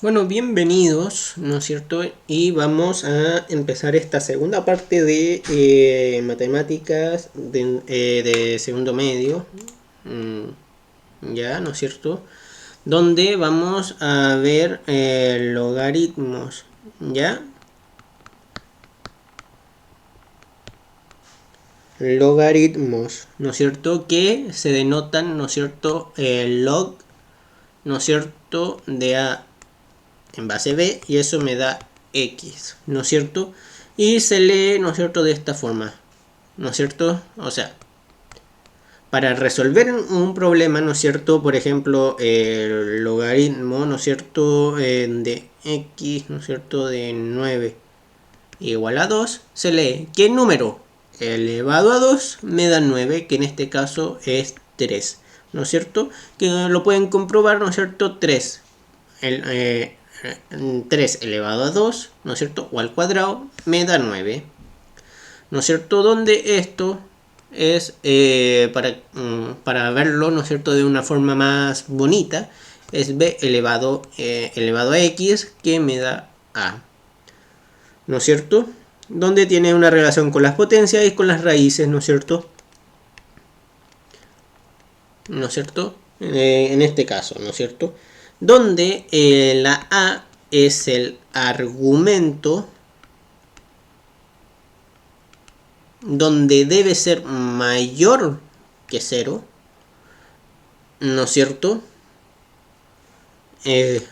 Bueno, bienvenidos, ¿no es cierto? Y vamos a empezar esta segunda parte de matemáticas de segundo medio, ya, ¿no es cierto? Donde vamos a ver logaritmos, ¿ya? Logaritmos, ¿no es cierto? Que se denotan, ¿no es cierto? Log, ¿no es cierto? De A en base B, y eso me da X, ¿no es cierto? Y se lee, ¿no es cierto?, de esta forma, ¿no es cierto? O sea, para resolver un problema, ¿no es cierto?, por ejemplo, el logaritmo, ¿no es cierto?, de X, ¿no es cierto?, de 9 igual a 2, se lee ¿qué número elevado a 2 me da 9? Que en este caso es 3, ¿no es cierto? Que lo pueden comprobar, ¿no es cierto? 3 el, 3 elevado a 2, ¿no es cierto? O al cuadrado, me da 9, ¿no es cierto? Donde esto es, para verlo, ¿no es cierto?, de una forma más bonita, es b elevado a x, que me da a, ¿no es cierto? Donde tiene una relación con las potencias y con las raíces, ¿no es cierto? ¿No es cierto? En este caso, ¿no es cierto? Donde la a es el argumento, donde debe ser mayor que 0, ¿no es cierto? Eh,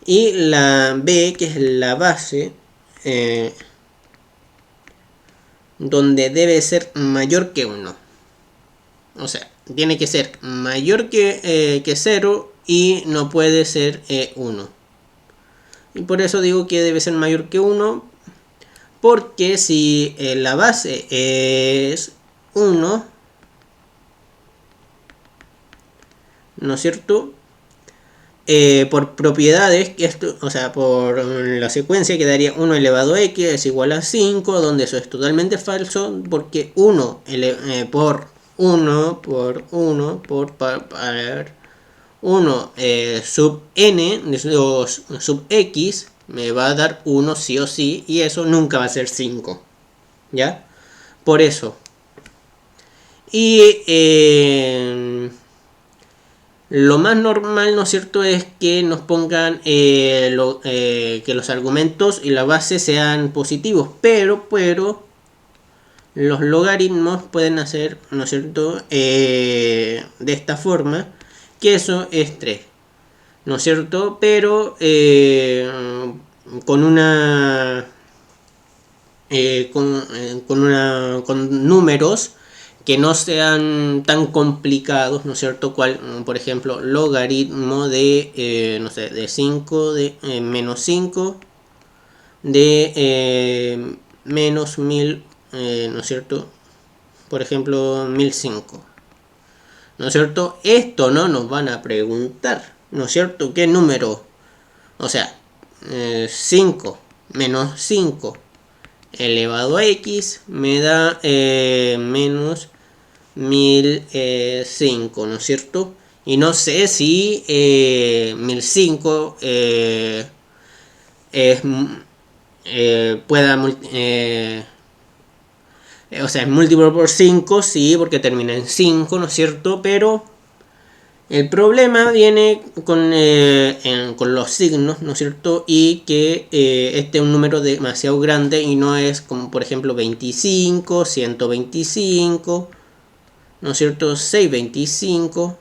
y la B, que es la base, eh, donde debe ser mayor que 1. O sea, tiene que ser mayor que 0 y no puede ser 1. Y por eso digo que debe ser mayor que 1, porque si la base es 1, ¿no es cierto? Por propiedades, que esto, o sea, por la secuencia quedaría 1 elevado a x es igual a 5, donde eso es totalmente falso, porque 1 por 1 por 1 por 1 sub n sub x me va a dar 1 sí o sí, y eso nunca va a ser 5, ¿ya? Por eso. Y lo más normal, ¿no es cierto?, es que nos pongan que los argumentos y la base sean positivos, pero los logaritmos pueden hacer, ¿no es cierto?, de esta forma, que eso es 3, ¿no es cierto? Pero con una con números que no sean tan complicados, ¿no es cierto? Por ejemplo, logaritmo de, no sé, de 5, de menos 5, de menos 1000, ¿no es cierto? Por ejemplo, 1005, ¿no es cierto? Esto no nos van a preguntar, ¿no es cierto? ¿Qué número? O sea, 5 menos 5 elevado a x me da menos 1005, ¿no es cierto? Y no sé si 1005 es, pueda o sea, es múltiplo por 5, sí, porque termina en 5, ¿no es cierto? Pero el problema viene con los signos, ¿no es cierto? Y que este es un número demasiado grande y no es como, por ejemplo, 25, 125, ¿no es cierto? 625,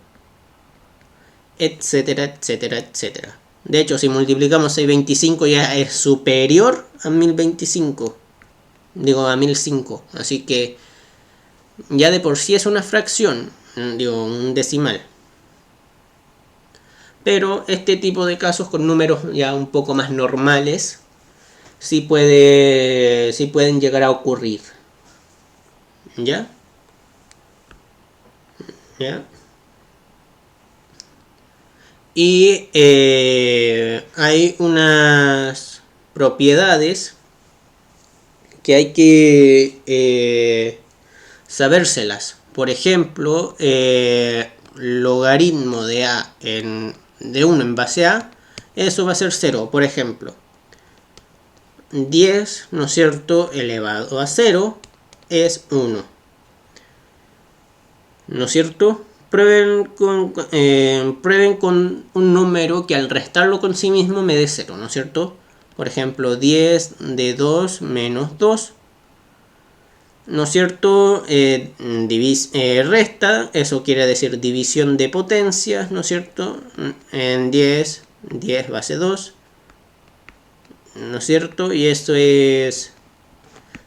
etcétera, etcétera, etcétera. De hecho, si multiplicamos 625 ya es superior a 1025. Digo, a 1005. Así que ya de por sí es una fracción, digo, un decimal. Pero este tipo de casos con números ya un poco más normales sí pueden llegar a ocurrir. ¿Ya? ¿Ya? Y hay unas propiedades que hay que sabérselas. Por ejemplo, logaritmo de a de 1 en base a eso va a ser 0. Por ejemplo, 10, ¿no es cierto?, elevado a 0 es 1. ¿No es cierto? Prueben con un número que al restarlo con sí mismo me dé 0, ¿no es cierto? Por ejemplo, 10 de 2 menos 2. ¿No es cierto? Resta, eso quiere decir división de potencias, ¿no es cierto? En 10 base 2, ¿no es cierto? Y esto es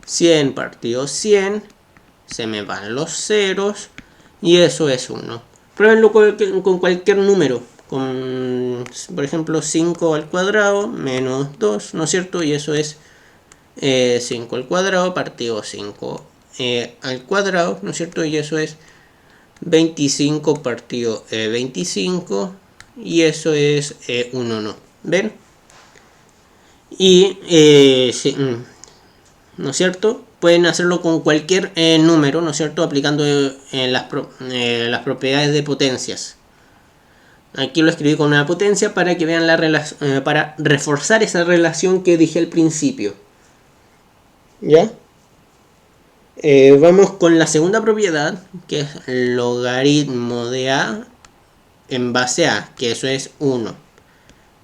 100 partido 100, se me van los ceros y eso es 1. Pruébenlo con cualquier número, por ejemplo 5 al cuadrado menos 2, ¿no es cierto? Y eso es 5 al cuadrado partido 5 al cuadrado, ¿no es cierto? Y eso es 25 partido 25 y eso es 1, ¿no? ¿Ven? Y sí, ¿no es cierto? Pueden hacerlo con cualquier número, ¿no es cierto? Aplicando las propiedades de potencias. Aquí lo escribí con una potencia para que vean la relación, para reforzar esa relación que dije al principio. ¿Ya? Vamos con la segunda propiedad, que es logaritmo de a en base a, que eso es 1.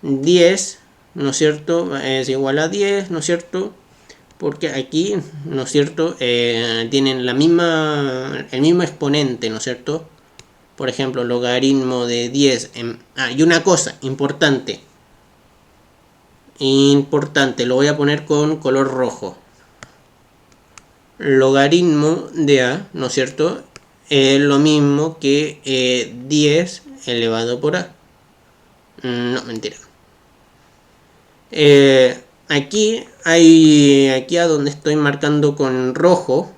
10, ¿no es cierto?, es igual a 10, ¿no es cierto? Porque aquí, ¿no es cierto?, tienen el mismo exponente, ¿no es cierto? Por ejemplo, logaritmo de 10 y una cosa importante, lo voy a poner con color rojo. Logaritmo de a, ¿no es cierto?, es lo mismo que 10 elevado por a. No, mentira. Aquí a donde estoy marcando con rojo,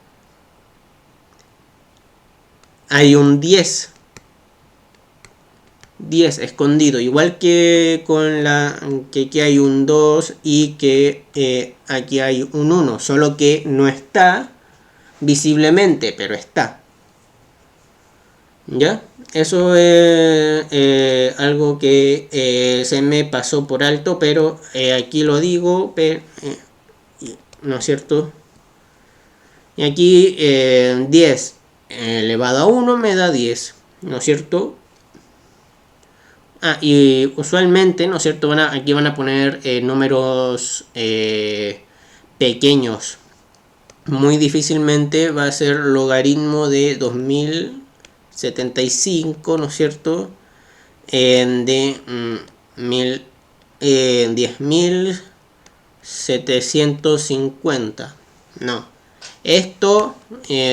hay un 10 escondido, igual que que aquí hay un 2 y que aquí hay un 1, solo que no está visiblemente, pero está. ¿Ya? Eso es algo que se me pasó por alto, pero aquí lo digo, ¿no es cierto? Y aquí 10 elevado a 1 me da 10, ¿no es cierto? Y usualmente, ¿no es cierto?, aquí van a poner números pequeños. Muy difícilmente va a ser logaritmo de 2075, ¿no es cierto?, de 10.750. No. Esto,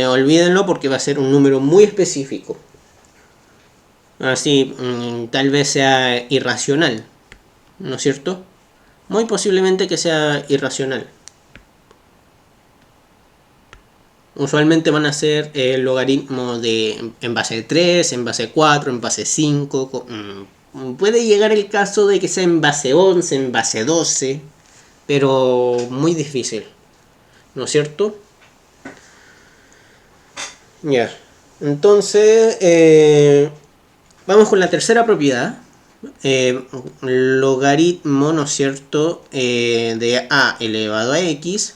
olvídenlo porque va a ser un número muy específico. Así, tal vez sea irracional, ¿no es cierto? Muy posiblemente que sea irracional. Usualmente van a ser logaritmos en base 3, en base 4, en base 5. Puede llegar el caso de que sea en base 11, en base 12, pero muy difícil, ¿no es cierto? Ya. Entonces, vamos con la tercera propiedad. Logaritmo, ¿no es cierto?, de a elevado a x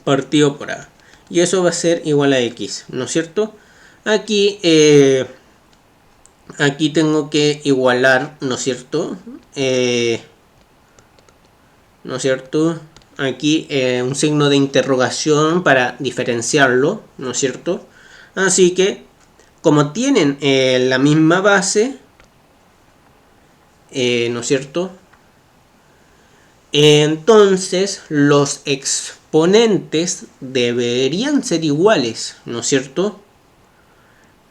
partido por a. Y eso va a ser igual a x, ¿no es cierto? Aquí tengo que igualar, ¿no es cierto? ¿No es cierto? Aquí un signo de interrogación para diferenciarlo, ¿no es cierto? Así que, como tienen la misma base, ¿no es cierto?, entonces los exponentes deberían ser iguales, ¿no es cierto?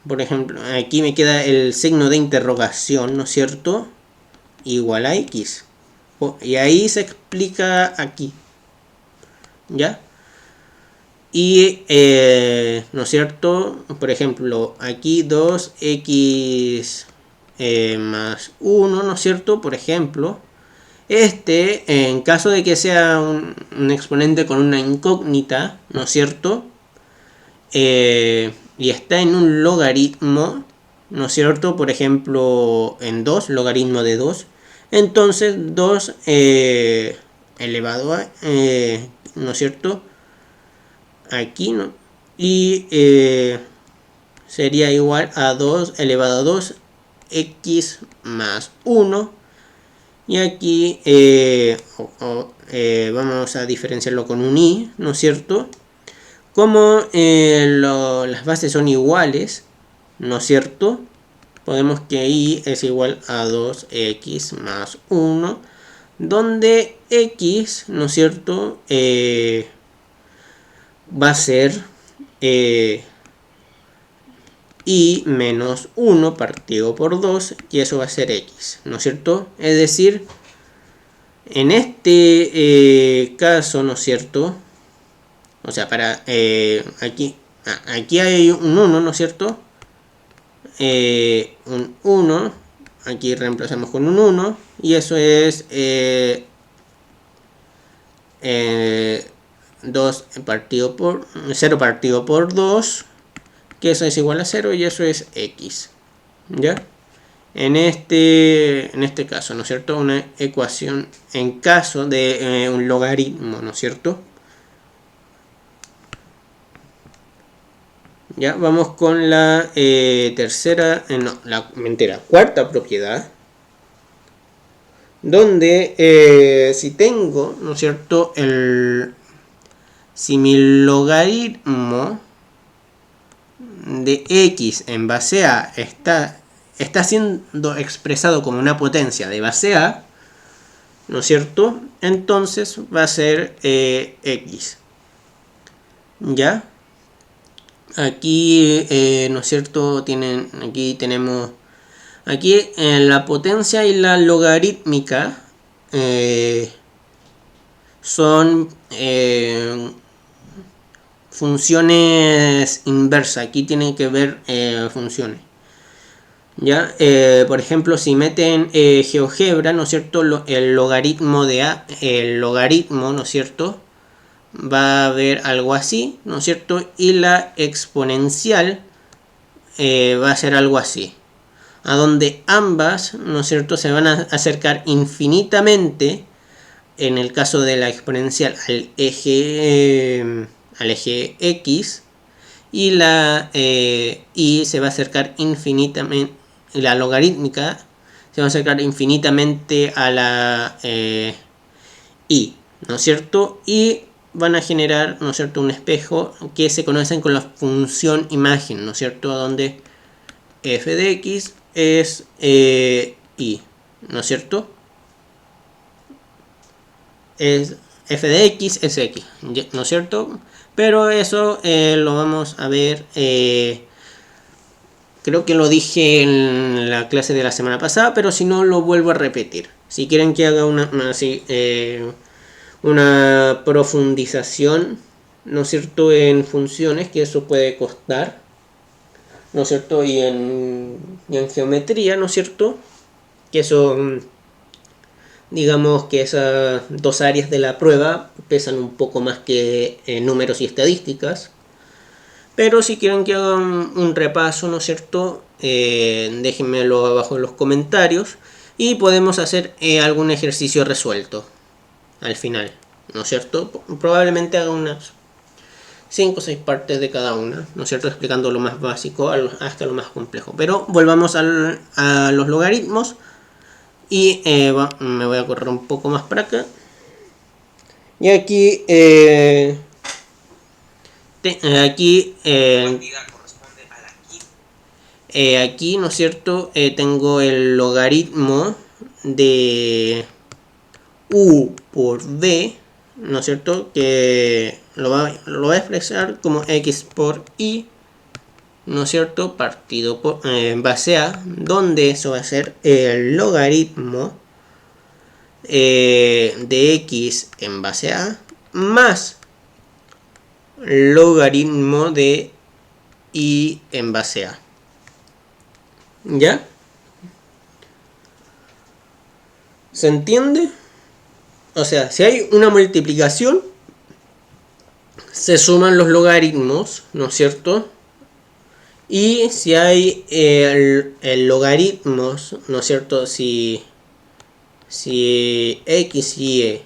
Por ejemplo, aquí me queda el signo de interrogación, ¿no es cierto?, igual a x. Y ahí se explica aquí, ¿ya? Y, ¿no es cierto?, por ejemplo, aquí 2x más 1, ¿no es cierto?, por ejemplo, en caso de que sea un exponente con una incógnita, ¿no es cierto?, y está en un logaritmo, ¿no es cierto?, por ejemplo, en 2, logaritmo de 2, Entonces 2 elevado a, ¿no es cierto? Aquí, ¿no? Y sería igual a 2 elevado a 2 x más 1. Y aquí vamos a diferenciarlo con un i, ¿no es cierto? Como las bases son iguales, ¿no es cierto? Podemos que i es igual a 2x más 1, donde x, ¿no es cierto? Va a ser i menos 1 partido por 2, y eso va a ser x, ¿no es cierto? Es decir, en este caso, ¿no es cierto? O sea, para aquí hay un 1, ¿no es cierto? Un 1, aquí reemplazamos con un 1, y eso es 2 partido por 0 partido por 2, que eso es igual a 0, y eso es x, ¿ya? En este caso, ¿no es cierto? Una ecuación en caso de un logaritmo, ¿no es cierto? Ya, vamos con la cuarta propiedad, donde si tengo, ¿no es cierto? Si mi logaritmo de x en base a está siendo expresado como una potencia de base a, ¿no es cierto? Entonces va a ser x, ¿ya? Aquí, ¿no es cierto? Aquí tenemos la potencia y la logarítmica son funciones inversas. Aquí tienen que ver funciones. ¿Ya? Por ejemplo, si meten GeoGebra, ¿no es cierto? El logaritmo de A, el logaritmo, ¿no es cierto? Va a haber algo así, ¿no es cierto? Y la exponencial va a ser algo así, a donde ambas, ¿no es cierto?, se van a acercar infinitamente, en el caso de la exponencial, al eje x, y se va a acercar infinitamente, la logarítmica se va a acercar infinitamente a la y, ¿no es cierto? Y van a generar, ¿no es cierto?, un espejo que se conocen con la función imagen, ¿no es cierto?, donde f de x es y, ¿no es cierto? F de x es x, ¿no es cierto? Pero eso lo vamos a ver, creo que lo dije en la clase de la semana pasada, pero si no lo vuelvo a repetir. Si quieren que haga una profundización, ¿no es cierto?, en funciones, que eso puede costar, ¿no es cierto?, y en geometría, ¿no es cierto?, que eso, digamos que esas dos áreas de la prueba pesan un poco más que números y estadísticas. Pero si quieren que haga un repaso, ¿no es cierto?, déjenmelo abajo en los comentarios y podemos hacer algún ejercicio resuelto al final, ¿no es cierto? Probablemente haga unas 5 o 6 partes de cada una, ¿no es cierto?, explicando lo más básico hasta lo más complejo. Pero volvamos a los logaritmos, y me voy a correr un poco más para acá. Y aquí aquí, ¿no es cierto?, tengo el logaritmo de u por v, ¿no es cierto?, que lo va a expresar como x por y, ¿no es cierto?, partido por base a, donde eso va a ser el logaritmo de x en base a más logaritmo de y en base a. ¿Ya? ¿Se entiende? O sea, si hay una multiplicación, se suman los logaritmos, ¿no es cierto? Y si hay el logaritmos, ¿no es cierto? Si si X e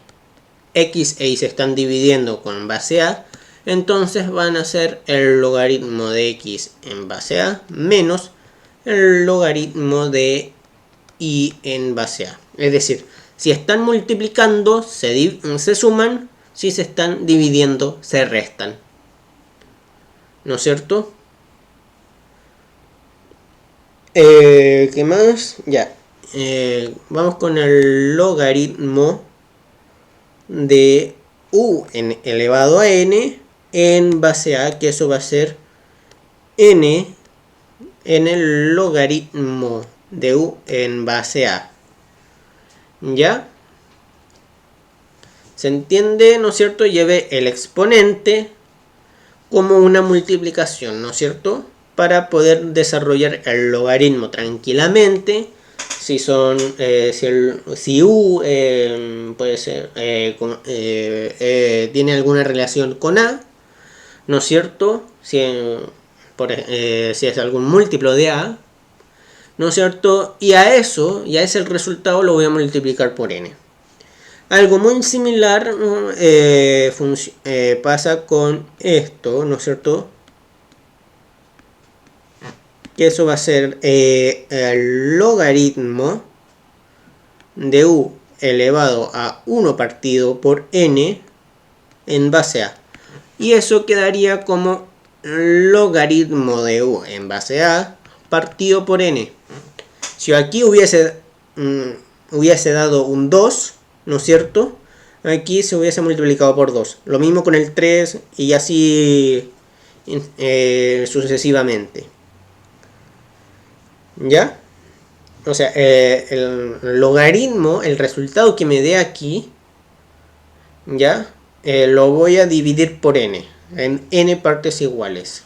Y se están dividiendo con base A, entonces van a ser el logaritmo de X en base A menos el logaritmo de Y en base A. Es decir, si están multiplicando, se suman, si se están dividiendo, se restan. ¿No es cierto? ¿Qué más? Ya. Vamos con el logaritmo de u elevado a n en base a, que eso va a ser n en el logaritmo de u en base a. ¿Ya? ¿Se entiende, no es cierto? Lleve el exponente como una multiplicación, ¿no es cierto? Para poder desarrollar el logaritmo tranquilamente. Si son, si u puede ser, tiene alguna relación con a, ¿no es cierto? Si es algún múltiplo de a, ¿no es cierto? Y a eso, y a ese resultado lo voy a multiplicar por n. Algo muy similar pasa con esto, ¿no es cierto? Que eso va a ser el logaritmo de u elevado a 1 partido por n en base a. Y eso quedaría como logaritmo de u en base a partido por n. Si aquí hubiese dado un 2, ¿no es cierto? Aquí se hubiese multiplicado por 2. Lo mismo con el 3 y así sucesivamente. ¿Ya? O sea, el logaritmo, el resultado que me dé aquí, ¿ya? Lo voy a dividir por n, en n partes iguales.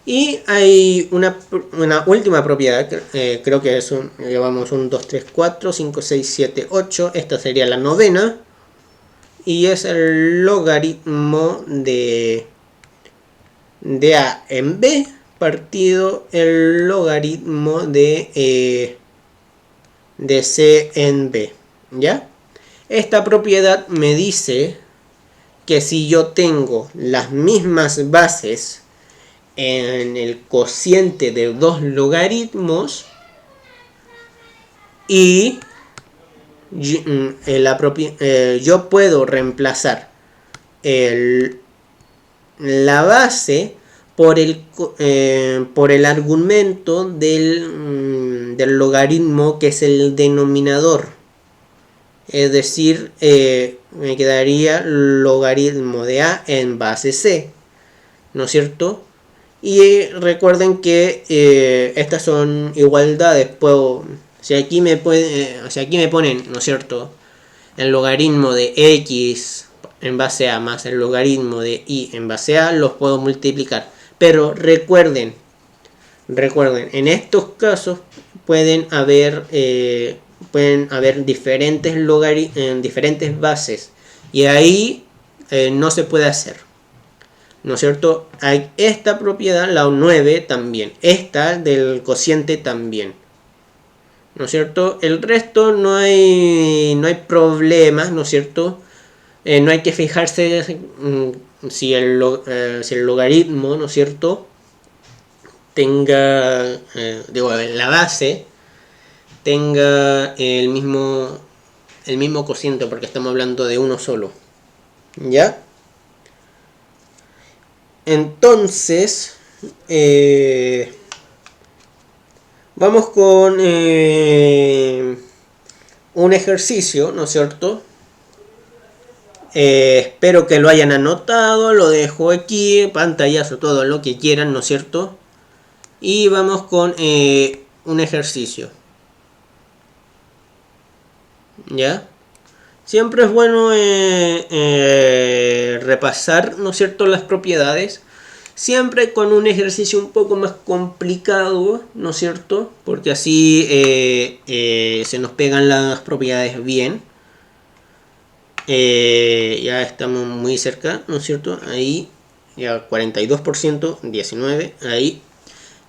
Y hay una última propiedad, creo que es llevamos 1, 2, 3, 4, 5, 6, 7, 8. Esta sería la novena. Y es el logaritmo de A en B partido el logaritmo de C en B. ¿Ya? Esta propiedad me dice que si yo tengo las mismas bases en el cociente de dos logaritmos y yo puedo reemplazar la base por el argumento del logaritmo, que es el denominador. Es decir, me quedaría logaritmo de A en base C, ¿no es cierto? Y recuerden que estas son igualdades. Si aquí me ponen, ¿no es cierto?, el logaritmo de X en base a más el logaritmo de Y en base a, los puedo multiplicar. Pero recuerden, en estos casos pueden haber diferentes diferentes bases, y ahí no se puede hacer, ¿no es cierto? Hay esta propiedad, la 9 también, esta del cociente también, ¿no es cierto? El resto no hay problemas, ¿no es cierto? No hay que fijarse si el logaritmo, ¿no es cierto?, tenga, la base tenga el mismo cociente, porque estamos hablando de uno solo. ¿Ya? Entonces, vamos con un ejercicio, ¿no es cierto? Espero que lo hayan anotado, lo dejo aquí, pantallazo, todo lo que quieran, ¿no es cierto? Y vamos con un ejercicio. ¿Ya? Siempre es bueno repasar, ¿no es cierto?, las propiedades. Siempre con un ejercicio un poco más complicado, ¿no es cierto? Porque así se nos pegan las propiedades bien. Ya estamos muy cerca, ¿no es cierto? Ahí, ya 42%, 19%, ahí.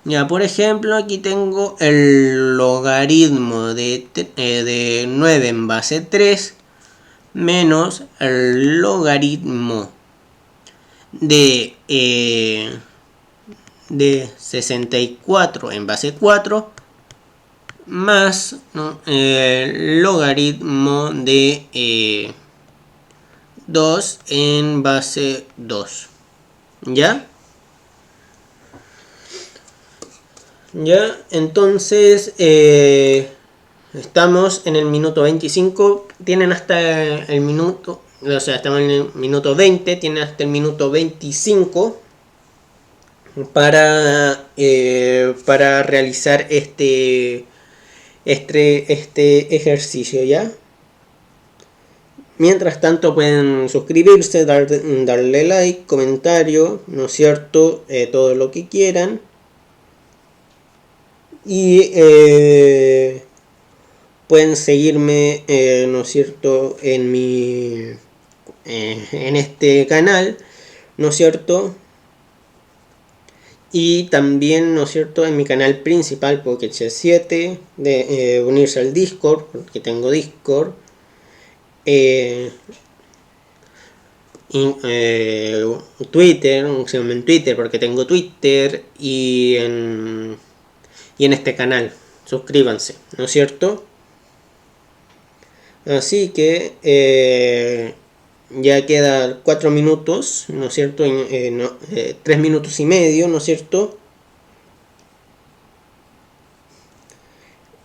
Ya, por ejemplo, aquí tengo el logaritmo de 9 en base 3 menos el logaritmo de 64 en base 4 más, ¿no?, el logaritmo de 2 en base 2. ¿Ya? Ya, entonces estamos en el minuto 25. Tienen hasta el minuto, o sea, estamos en el minuto 20. Tienen hasta el minuto 25 para realizar este ejercicio, ¿ya? Mientras tanto pueden suscribirse, darle like, comentario, ¿no es cierto? Todo lo que quieran. Y pueden seguirme, ¿no es cierto?, en este canal, ¿no es cierto? Y también, ¿no es cierto?, en mi canal principal, Pokéchess 7, de unirse al Discord, porque tengo Discord. Twitter, síganme en Twitter porque tengo Twitter, y en este canal. Suscríbanse, ¿no es cierto? Así que ya queda 4 minutos, ¿no es cierto? 3 minutos y medio, ¿no es cierto?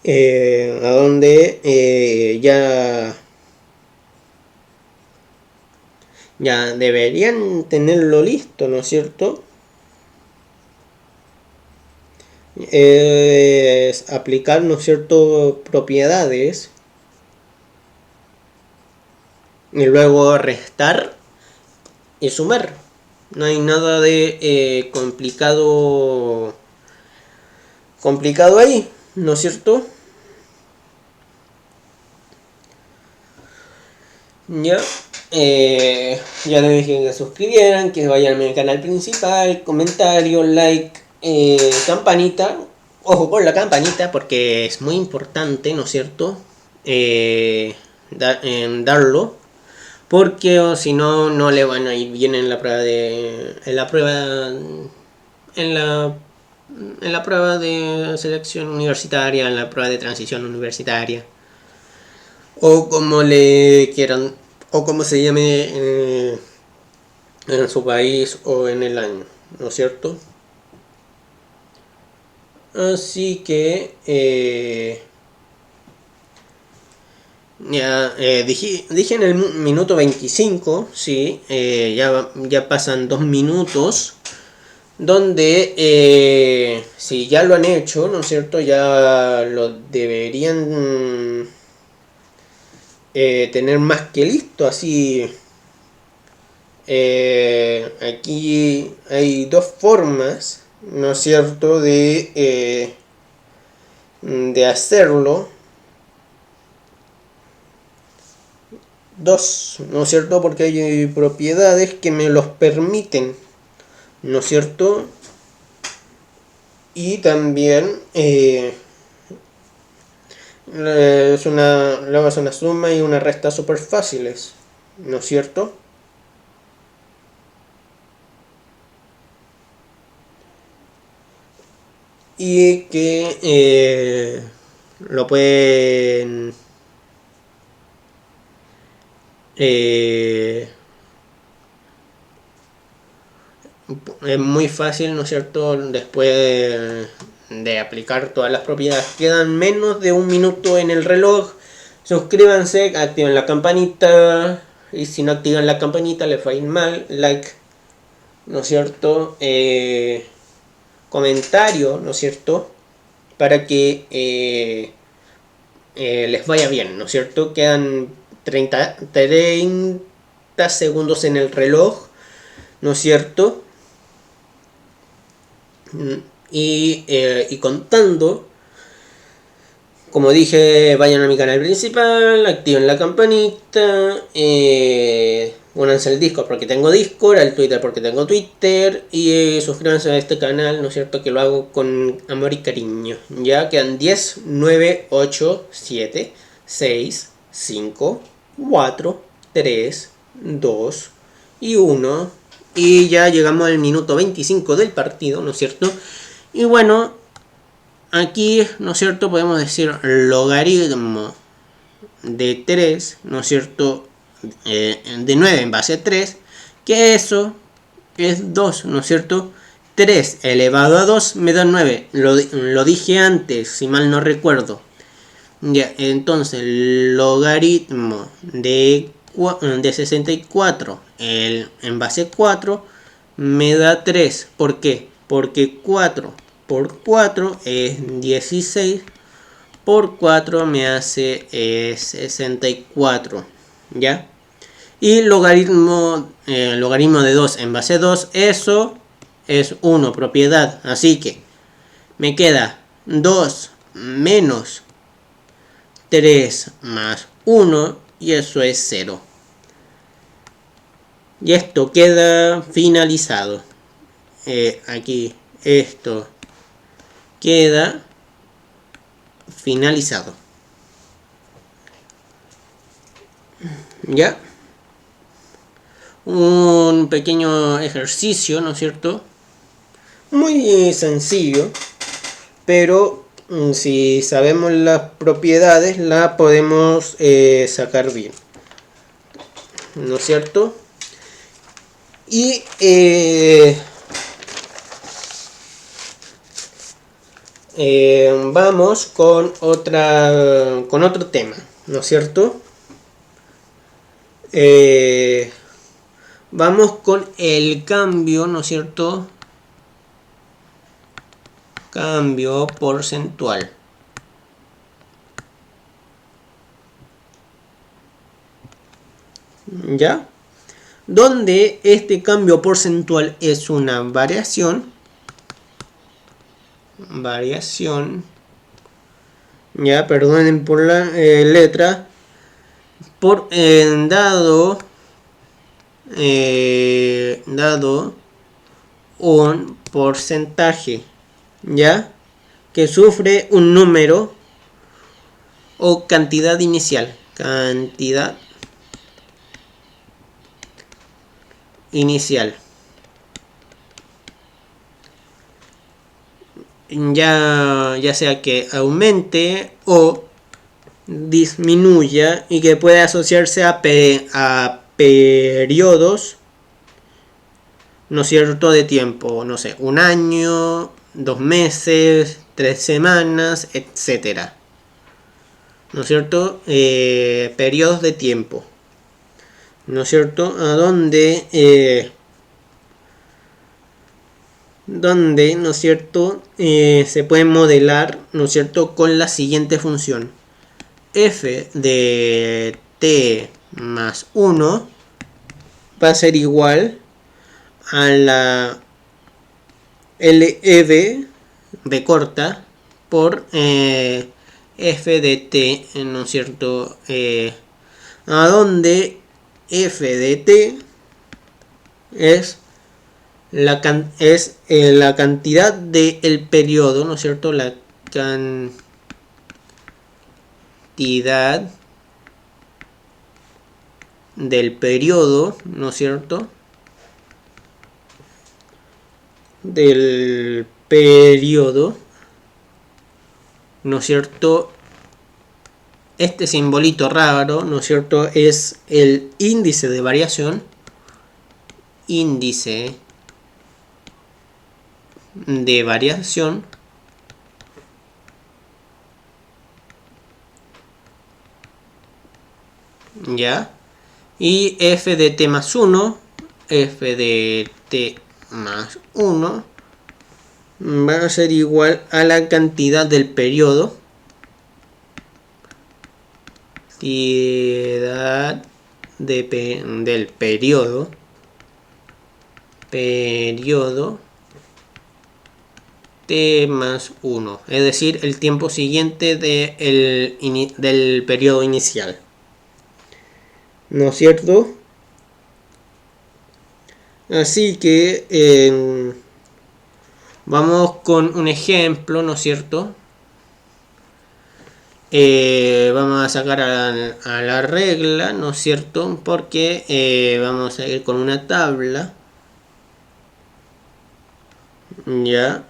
A donde ya deberían tenerlo listo, ¿no es cierto? Es aplicar, ¿no es cierto?, propiedades y luego restar y sumar. No hay nada de complicado ahí, ¿no es cierto? Ya, ya les dije que se suscribieran, que vayan a mi canal principal, comentario, like, campanita. Ojo con la campanita porque es muy importante, ¿no es cierto? Darlo, porque o si no, no le van a ir bien en la prueba en la prueba de selección universitaria, en la prueba de transición universitaria, o como le quieran, o como se llame en su país o en el año, ¿no es cierto? Así que ya dije en el minuto 25, sí, ya pasan 2 minutos, donde si ya lo han hecho, ¿no es cierto?, ya lo deberían tener más que listo. Así, aquí hay dos formas, ¿no es cierto?, de hacerlo. Dos, ¿no es cierto?, porque hay propiedades que me los permiten, ¿no es cierto? Y también luego es una suma y una resta súper fáciles, ¿no es cierto? Y que lo pueden es muy fácil, ¿no es cierto?, después de aplicar todas las propiedades. Quedan menos de 1 minuto en el reloj. Suscríbanse, activen la campanita, y si no activan la campanita les va a ir mal. Like, ¿no es cierto? Comentario, ¿no es cierto?, para que les vaya bien, ¿no es cierto? Quedan 30 segundos en el reloj, ¿no es cierto? Y contando. Como dije, vayan a mi canal principal, activen la campanita, únanse al Discord porque tengo Discord, al Twitter porque tengo Twitter y suscríbanse a este canal, ¿no es cierto? Que lo hago con amor y cariño. Ya quedan 10, 9, 8, 7, 6, 5, 4, 3, 2 y 1. Y ya llegamos al minuto 25 del partido, ¿no es cierto? Y bueno, aquí, ¿no es cierto? Podemos decir logaritmo de 3, ¿no es cierto? De 9 en base a 3, que eso es 2, ¿no es cierto? 3 elevado a 2 me da 9. Lo dije antes, si mal no recuerdo. Ya, entonces, logaritmo de 64 en base 4 me da 3. ¿Por qué? Porque 4 por 4 es 16. Por 4 me hace 64. ¿Ya? Y logaritmo de 2 en base 2, eso es 1, propiedad. Así que me queda 2 menos 3 más 1 y eso es 0. Y esto queda finalizado. Aquí esto queda finalizado. ¿Ya? Un pequeño ejercicio, ¿no es cierto? Muy sencillo, pero si sabemos las propiedades, la podemos sacar bien, ¿no es cierto? Y vamos con otro tema, ¿no es cierto? Vamos con el cambio, ¿no es cierto? Cambio porcentual. ¿Ya? Donde este cambio porcentual es una variación. Ya, perdonen por la letra. Por dado un porcentaje, ¿ya? Que sufre un número o cantidad inicial. Ya sea que aumente o disminuya y que puede asociarse a periodos, ¿no es cierto?, de tiempo, no sé, un año, 2 meses, 3 semanas, etcétera, ¿no es cierto? Periodos de tiempo, ¿no es cierto? A donde, ¿no es cierto?, se puede modelar, ¿no es cierto?, con la siguiente función. F de t más 1 va a ser igual a la LEV b corta por f de t, ¿no es cierto? A donde f de t es la cantidad del periodo, ¿no es cierto? La cantidad del periodo, ¿no es cierto? Del periodo, ¿no es cierto? Este simbolito raro, ¿no es cierto?, es el índice de variación. Índice de variación. ¿Ya? Y f de t más 1, f de t más 1 va a ser igual a la cantidad del periodo. Cantidad del periodo. Periodo t más 1. Es decir, el tiempo siguiente del periodo inicial. ¿No es cierto? Así que vamos con un ejemplo, ¿no es cierto? Vamos a sacar a la regla, ¿no es cierto? Porque vamos a ir con una tabla. Ya.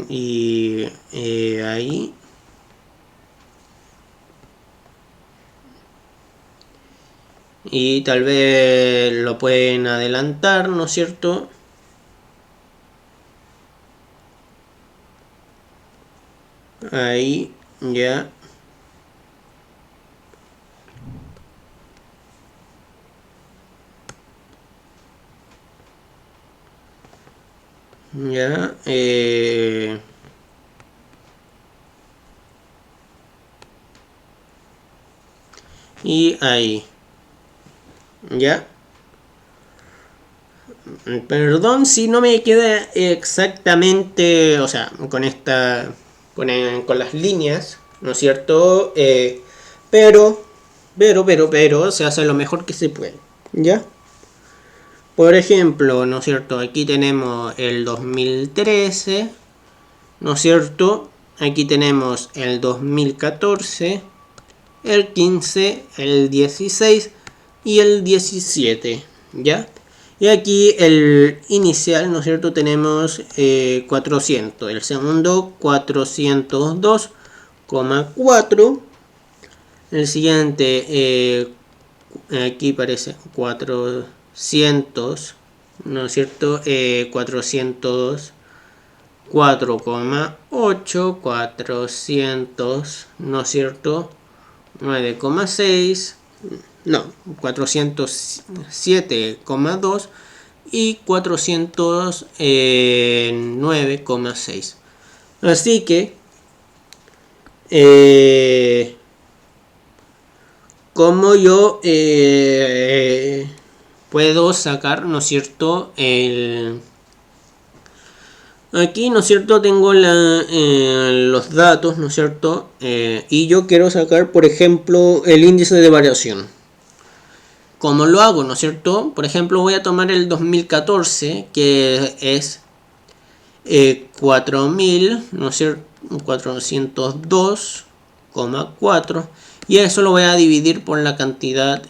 Y ahí. Y tal vez lo pueden adelantar, ¿no es cierto? Ahí, ya. Ya. Y ahí. Ya. Perdón si no me queda exactamente, o sea, con esta, con las líneas, ¿no es cierto? Pero, se hace lo mejor que se puede, ¿ya? Por ejemplo, ¿no es cierto? Aquí tenemos el 2013, ¿no es cierto? Aquí tenemos el 2014, el 15, el 16 y el 17, ¿ya? Y aquí el inicial, ¿no es cierto? Tenemos 400, el segundo 402,4, el siguiente aquí parece 400, ¿no es cierto? 404,8, 400, ¿no es cierto? 9,6, no, 407,2 y 409,6. Así que, como yo puedo sacar, ¿no es cierto? Aquí, ¿no es cierto? Tengo los datos, ¿no es cierto? Y yo quiero sacar, por ejemplo, el índice de variación. ¿Cómo lo hago, no es cierto? Por ejemplo, voy a tomar el 2014, que es 4000, ¿no es cierto? 402,4, y eso lo voy a dividir por la cantidad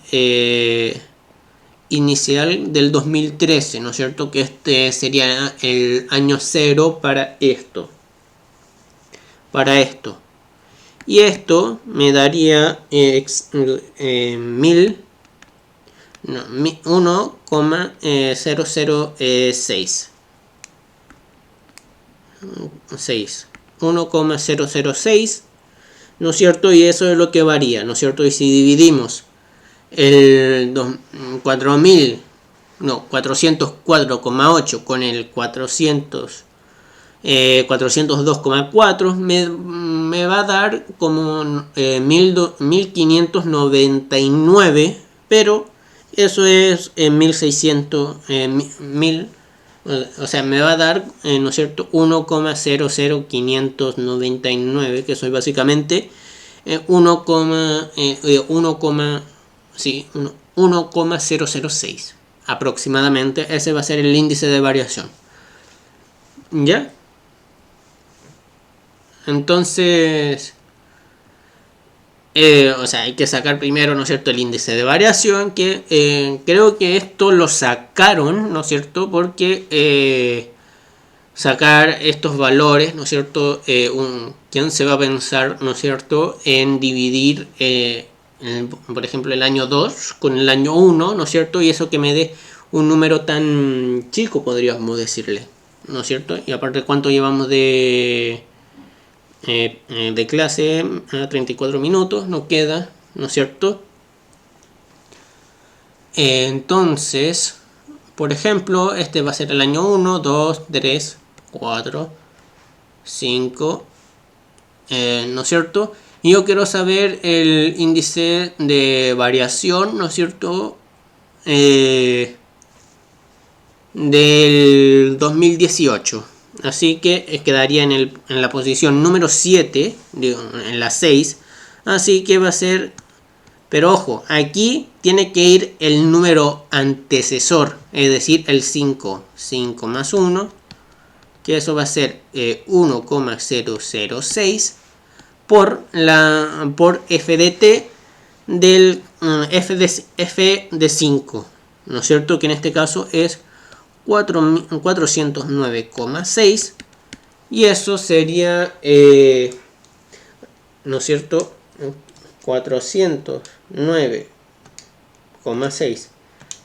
inicial del 2013, ¿no es cierto? Que este sería el año cero para esto. Y esto me daría 1,006. 1,006, ¿no es cierto? Y eso es lo que varía, ¿no es cierto? Y si dividimos el 404,8 con el 402,4 me va a dar como 1599, pero eso es 1600, 1000, o sea, me va a dar, ¿no es cierto?, 1,00599, que eso es básicamente 1,006 aproximadamente. Ese va a ser el índice de variación, ¿ya? Entonces, o sea, hay que sacar primero, ¿no es cierto?, el índice de variación, que creo que esto lo sacaron, ¿no es cierto?, porque sacar estos valores, ¿no es cierto?, ¿quién se va a pensar, ¿no es cierto?, en dividir, por ejemplo, el año 2 con el año 1, ¿no es cierto?, y eso que me dé un número tan chico, podríamos decirle, ¿no es cierto? Y aparte, ¿cuánto llevamos de clase? 34 minutos nos queda, ¿no es cierto? Entonces, por ejemplo, este va a ser el año 1, 2, 3, 4, 5, ¿no es cierto? Y yo quiero saber el índice de variación, ¿no es cierto?, del 2018. Así que quedaría en la posición número 7, digo, en la 6, Así que va a ser, pero ojo, aquí tiene que ir el número antecesor, es decir, el 5. 5 más 1, que eso va a ser 1,006 por f de t del f de 5, ¿no es cierto? Que en este caso es 409,6, y eso sería, ¿no es cierto? 409,6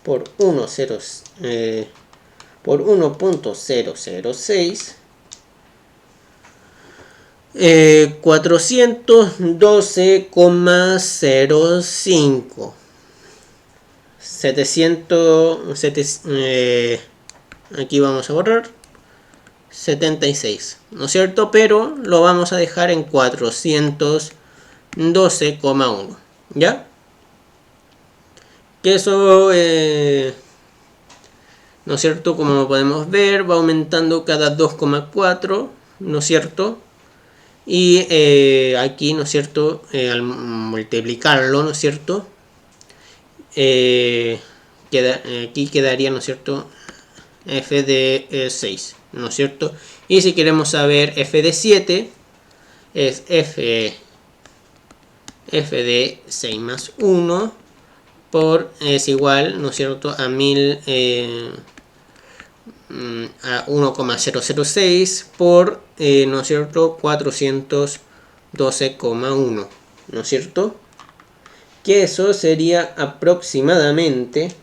por 1.006, 412,05, 700, aquí vamos a borrar 76, ¿no es cierto? Pero lo vamos a dejar en 412,1, ¿ya? Que eso, ¿no es cierto? Como podemos ver, va aumentando cada 2,4, ¿no es cierto? Y aquí, ¿no es cierto? Al multiplicarlo, ¿no es cierto? Aquí quedaría, ¿no es cierto? F de 6, ¿no es cierto? Y si queremos saber f de 7, es f de 6 más 1 por, es igual, ¿no es cierto?, a 1000, a 1,006 por, ¿no es cierto?, 412,1, ¿no es cierto? Que eso sería aproximadamente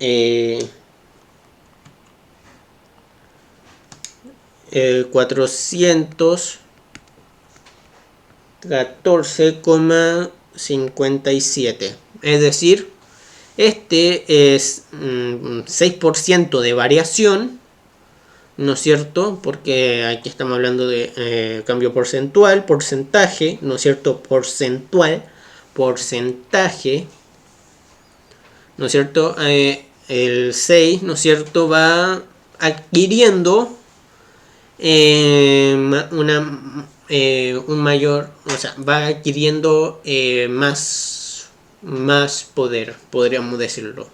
414,57. Es decir, este es 6% de variación, ¿no es cierto? Porque aquí estamos hablando de cambio porcentual, porcentaje, ¿no es cierto? Porcentual, porcentaje, ¿no es cierto? El 6, ¿no es cierto?, va adquiriendo un mayor, o sea, va adquiriendo más poder, podríamos decirlo.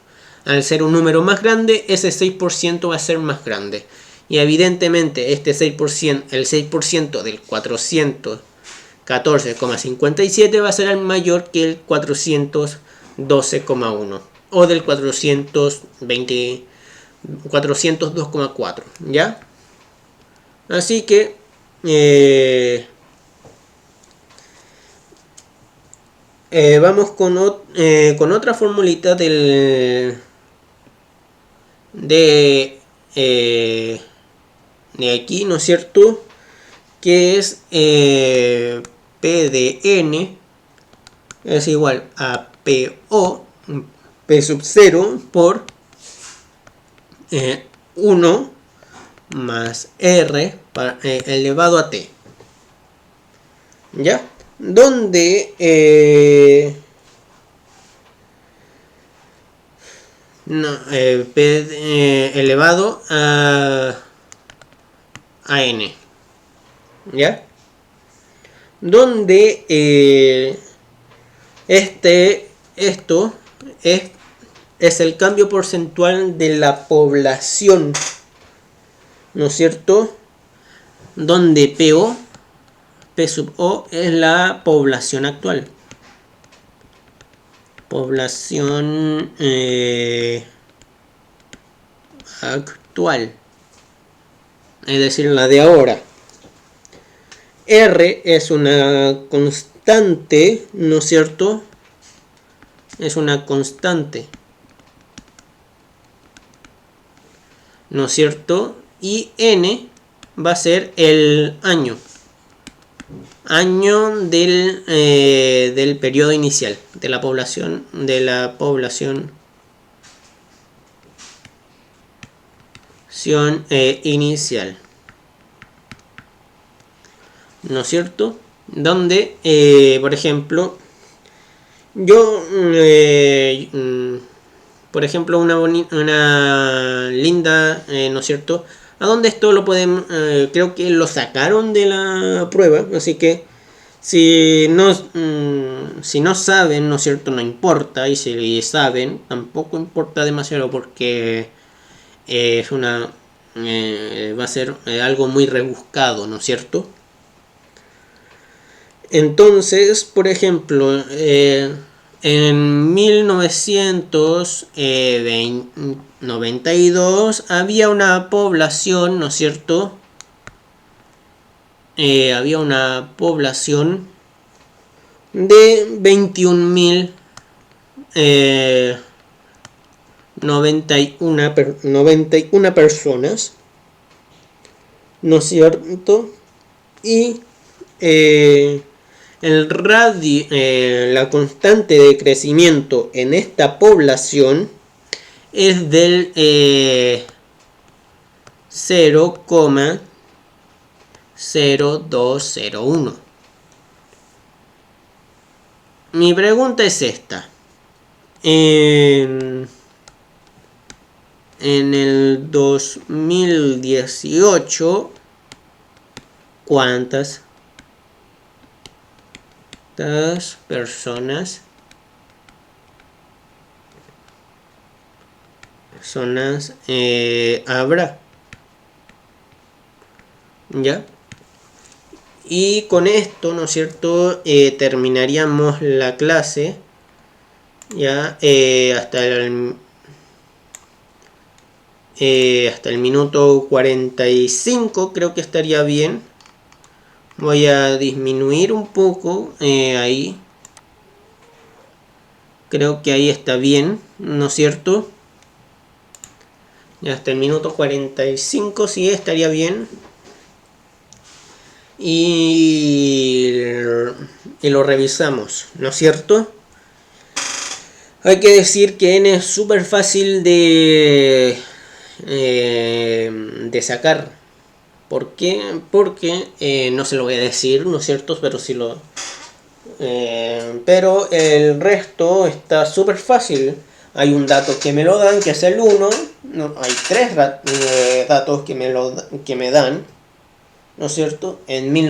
Al ser un número más grande, ese 6% va a ser más grande. Y evidentemente este 6%, el 6% del 414,57 va a ser el mayor que el 412,1 o del 402,4, ¿ya? Así que vamos con otra formulita de aquí, ¿no es cierto? Que es P de n es igual a PO, P sub 0 por 1 más R elevado a T. ¿Ya? Donde P elevado a N. ¿Ya? Donde esto es el cambio porcentual de la población, ¿no es cierto? Donde PO, P sub O, es la población actual. Población actual. Es decir, la de ahora. R es una constante, ¿no es cierto? Es una constante, ¿no es cierto? Y N va a ser el año. Año del periodo inicial de la población inicial, ¿no es cierto? Donde por ejemplo yo por ejemplo una linda, ¿no es cierto? A donde esto lo podemos, creo que lo sacaron de la prueba, así que Si no saben, ¿no es cierto? No importa. Y si saben, tampoco importa demasiado porque es una va a ser algo muy rebuscado, ¿no es cierto? Entonces, por ejemplo, en 1992 había una población, ¿no es cierto? Había una población de 21.000 91 personas, ¿no es cierto? Y la constante de crecimiento en esta población es del 0,0201. Mi pregunta es esta. En el 2018, ¿cuántas personas habrá? ¿Ya? Y con esto, ¿no es cierto? Terminaríamos la clase. Ya hasta el minuto 45 creo que estaría bien. Voy a disminuir un poco ahí. Creo que ahí está bien, ¿no es cierto? Ya hasta el minuto 45 sí estaría bien. Y lo revisamos, ¿no es cierto? Hay que decir que n es súper fácil de sacar. ¿Por qué? Porque no se lo voy a decir, ¿no es cierto? Pero sí pero el resto está súper fácil. Hay un dato que me lo dan, que es el 1. No, hay 3 datos que me dan, ¿no es cierto? En el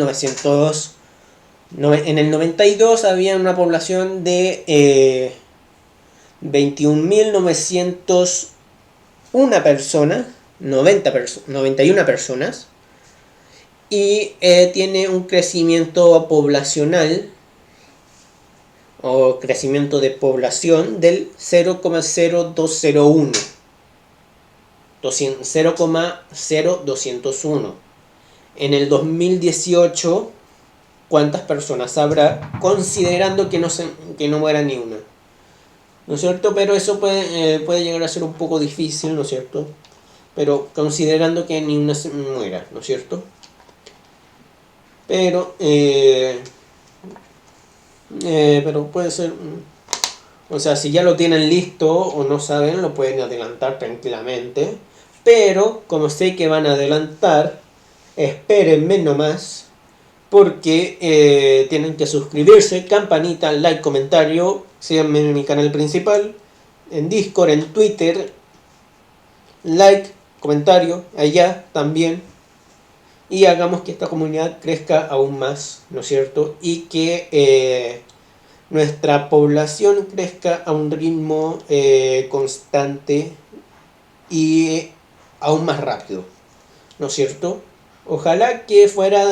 92 había una población de 21.901 personas, 91 personas, y tiene un crecimiento poblacional o crecimiento de población del 0,0201. 0,0201. En el 2018, ¿cuántas personas habrá? Considerando que no muera ni una, ¿no es cierto? Pero eso puede llegar a ser un poco difícil, ¿no es cierto? Pero considerando que ni una se muera, ¿no es cierto? Pero puede ser. O sea, si ya lo tienen listo o no saben, lo pueden adelantar tranquilamente. Pero como sé que van a adelantar, espérenme nomás. Porque tienen que suscribirse, campanita, like, comentario. Síganme en mi canal principal, en Discord, en Twitter. Like, comentario, allá también. Y hagamos que esta comunidad crezca aún más, ¿no es cierto? Y que nuestra población crezca a un ritmo constante y aún más rápido, ¿no es cierto? Ojalá que fuera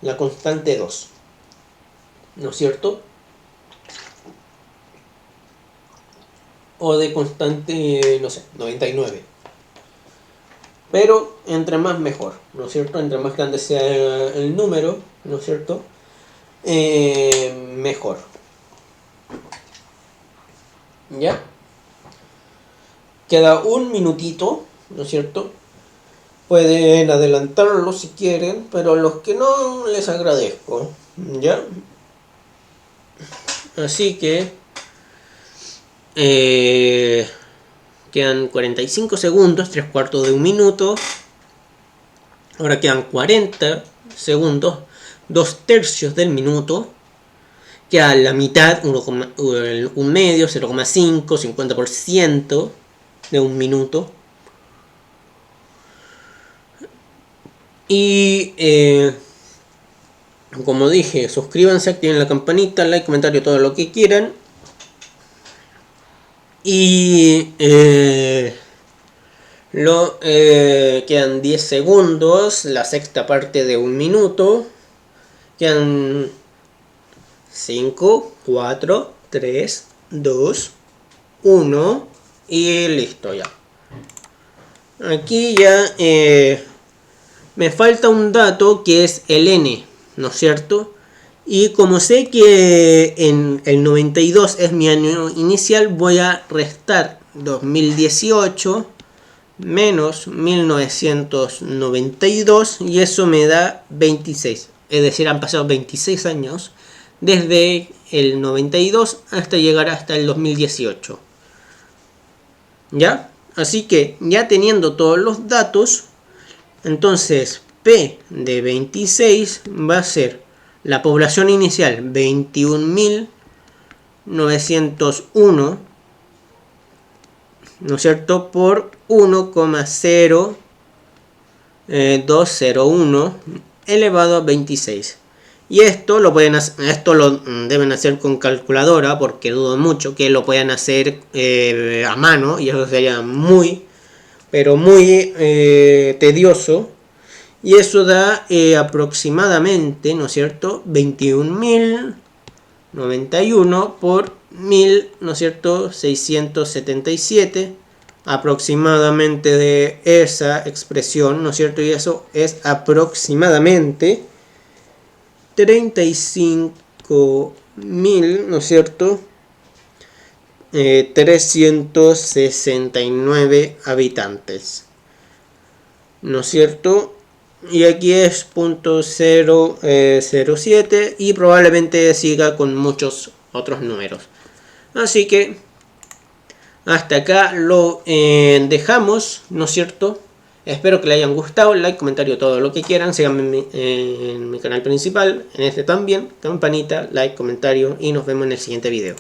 la constante 2, ¿no es cierto? O de constante, no sé, 99. Pero entre más mejor, ¿no es cierto? Entre más grande sea el número, ¿no es cierto? Mejor. ¿Ya? Queda un minutito, ¿no es cierto? Pueden adelantarlo si quieren, pero los que no les agradezco, ¿ya? Así que quedan 45 segundos, 3/4 de un minuto. Ahora quedan 40 segundos, 2/3 del minuto. Queda la mitad, un medio, 0,5, 50% de un minuto. Y Como dije, suscríbanse, activen la campanita, like, comentario, todo lo que quieran. Y quedan 10 segundos, la sexta parte de un minuto. Quedan 5, 4, 3, 2, 1 y listo ya. Aquí ya me falta un dato que es el n, ¿no es cierto? Y como sé que en el 92 es mi año inicial, voy a restar 2018 menos 1992 y eso me da 26. Es decir, han pasado 26 años desde el 92 hasta llegar hasta el 2018. ¿Ya? Así que ya teniendo todos los datos, entonces P de 26 va a ser la población inicial 21.901, ¿no es cierto? Por 1,0201 elevado a 26. Y esto lo deben hacer con calculadora, porque dudo mucho que lo puedan hacer a mano, y eso sería muy, pero muy tedioso. Y eso da aproximadamente, ¿no es cierto?, 21.091 por 1000, ¿no es cierto?, 677 aproximadamente de esa expresión, ¿no es cierto? Y eso es aproximadamente 35.000, ¿no es cierto?, 369 habitantes, ¿no es cierto? Y aquí es 0.007 y probablemente siga con muchos otros números. Así que hasta acá lo dejamos, ¿no es cierto? Espero que les hayan gustado, like, comentario, todo lo que quieran. Síganme en mi canal principal, en este también, campanita, like, comentario y nos vemos en el siguiente video.